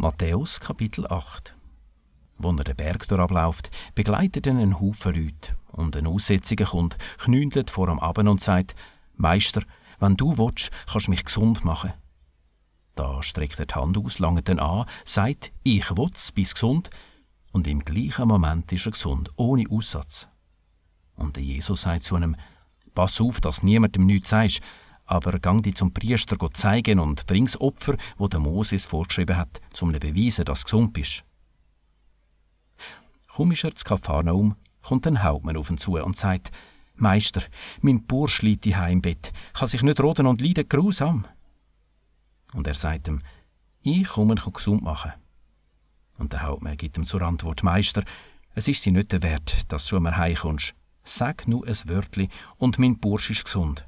Matthäus Kapitel 8. Wo er den Berg durchabläuft, begleitet ihn ein Haufen Leute. Und ein Aussätziger kommt, knündelt vor ihm ab und sagt: «Meister, wenn du willst, kannst du mich gesund machen.» Da streckt er die Hand aus, langt ihn an, sagt: «Ich will's, bist gesund.» Und im gleichen Moment ist er gesund, ohne Aussatz. Und der Jesus sagt zu ihm: «Pass auf, dass niemandem nichts sagst, aber gang dich zum Priester zeigen und bring das Opfer, das der Moses vorgeschrieben hat, um zu beweisen, dass du gesund bist.» Kaum ist er zu Kapharnaum, kommt ein Hauptmann auf ihn zu und sagt: «Meister, mein Bursch liegt daheim im Bett, kann sich nicht roden und leidet grausam.» Und er sagt ihm: «Ich komme ihn gesund machen.» Und der Hauptmann gibt ihm zur Antwort: «Meister, es ist dir nicht wert, dass du mir heimkommst. Sag nur ein Wörtli und mein Bursch ist gesund.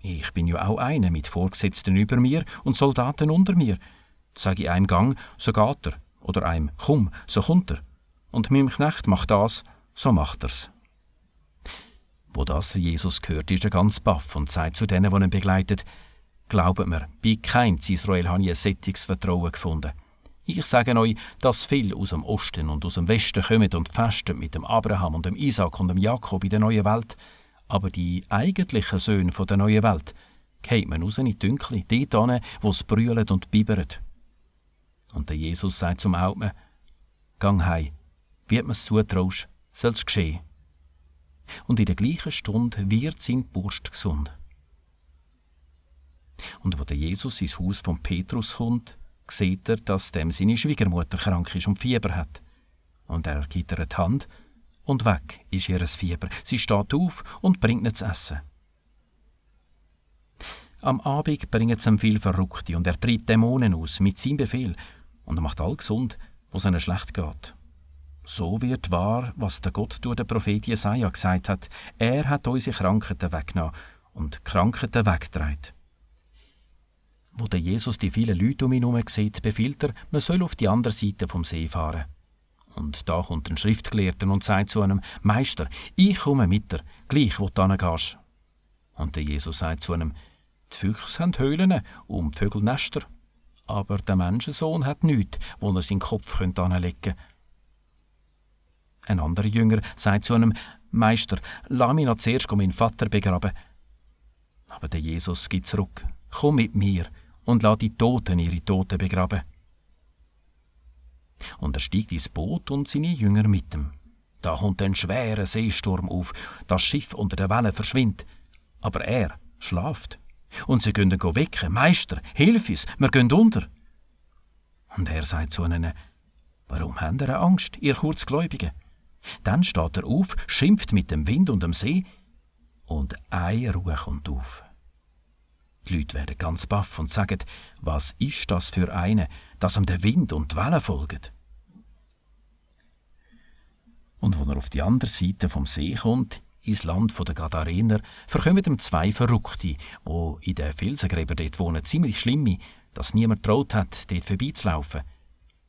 Ich bin ja auch einer mit Vorgesetzten über mir und Soldaten unter mir. Sag ich einem Gang, so geht er, oder einem Komm, so kommt er. Und meinem Knecht macht das, so macht er's.» Wo das Jesus hört, ist er ganz baff und sagt zu denen, die ihn begleitet: «Glaubt mir, bei keinem in Israel habe ich ein solches Vertrauen gefunden. Ich sage euch, dass viele aus dem Osten und aus dem Westen kommen und festen mit dem Abraham und dem Isaac und dem Jakob in der neuen Welt. Aber die eigentlichen Söhne der neuen Welt geht man raus in die Dünkle, dort hin, wo es brüllt und bibbert.» Und der Jesus sagt zum Hauptmann: «Gang heim, wie du mir's zutraust, soll's geschehen.» Und in der gleichen Stunde wird sein Bursch gesund. Und wo der Jesus ins Haus von Petrus kommt, sieht er, dass dem seine Schwiegermutter krank ist und Fieber hat. Und er gibt ihr die Hand, und weg ist ihr Fieber. Sie steht auf und bringt ihr zu essen. Am Abend bringen sie ihm viel Verrückte, und er treibt Dämonen aus mit seinem Befehl, und er macht all gesund, wo es ihnen schlecht geht. So wird wahr, was der Gott durch den Prophet Jesaja gesagt hat: «Er hat unsere Krankheiten weggenommen und die Krankheiten weggetragen.» Wo der Jesus die vielen Leute um ihn herum sieht, befiehlt er, man soll auf die andere Seite vom See fahren. Und da kommt ein Schriftgelehrter und sagt zu einem: «Meister, ich komme mit dir, gleich wo du hingehst.» Und der Jesus sagt zu einem: «Die Füchse haben Höhlen und die Vögel Nester, aber der Menschensohn hat nichts, wo er seinen Kopf hinlegen könnte.» Ein anderer Jünger sagt zu einem: «Meister, lass mich noch zuerst meinen Vater begraben.» Aber der Jesus geht zurück: «Komm mit mir und lass die Toten ihre Toten begraben.» Und er steigt ins Boot und seine Jünger mit ihm. Da kommt ein schwerer Seesturm auf, das Schiff unter den Wellen verschwindet. Aber er schlaft. Und sie gehen ihn wecken: «Meister, hilf uns, wir gehen unter.» Und er sagt zu ihnen: «Warum habt ihr Angst, ihr Kurzgläubigen?» Dann steht er auf, schimpft mit dem Wind und dem See, und eine Ruhe kommt auf. Die Leute werden ganz baff und sagen: «Was ist das für eine, dass ihm der Wind und die Wellen folgen?» Und als er auf die andere Seite vom See kommt, ins Land der Gadarener, verkommen ihm zwei Verrückte, die in den Felsengräbern dort wohnen, ziemlich schlimme, dass niemand traut hat, dort vorbeizulaufen.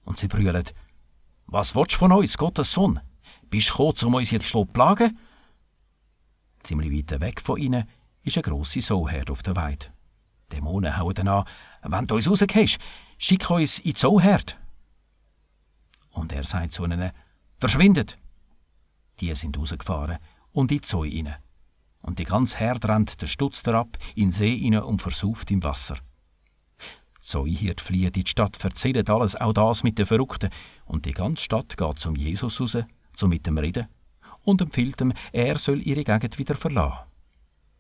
Und sie brüllen: «Was willst du von uns, Gottes Sohn? Bist du gekommen, um uns jetzt zu plagen?» Ziemlich weit weg von ihnen ist eine grosse Sauherde auf der Weide. Dämonen hauen dann an: «Wenn du uns rausgehst, schick uns in die Sauherde.» Und er sagt zu ihnen: «Verschwindet!» Die sind rausgefahren und in die Zäu rein. Und die ganze Herde rennt den Stutz ab, in den See rein und versauft im Wasser. Die Zäuhirte fliehen in die Stadt, erzählen alles, auch das mit den Verrückten. Und die ganze Stadt geht zum Jesus raus, zum mit ihm reden, und empfiehlt ihm, er soll ihre Gegend wieder verlassen.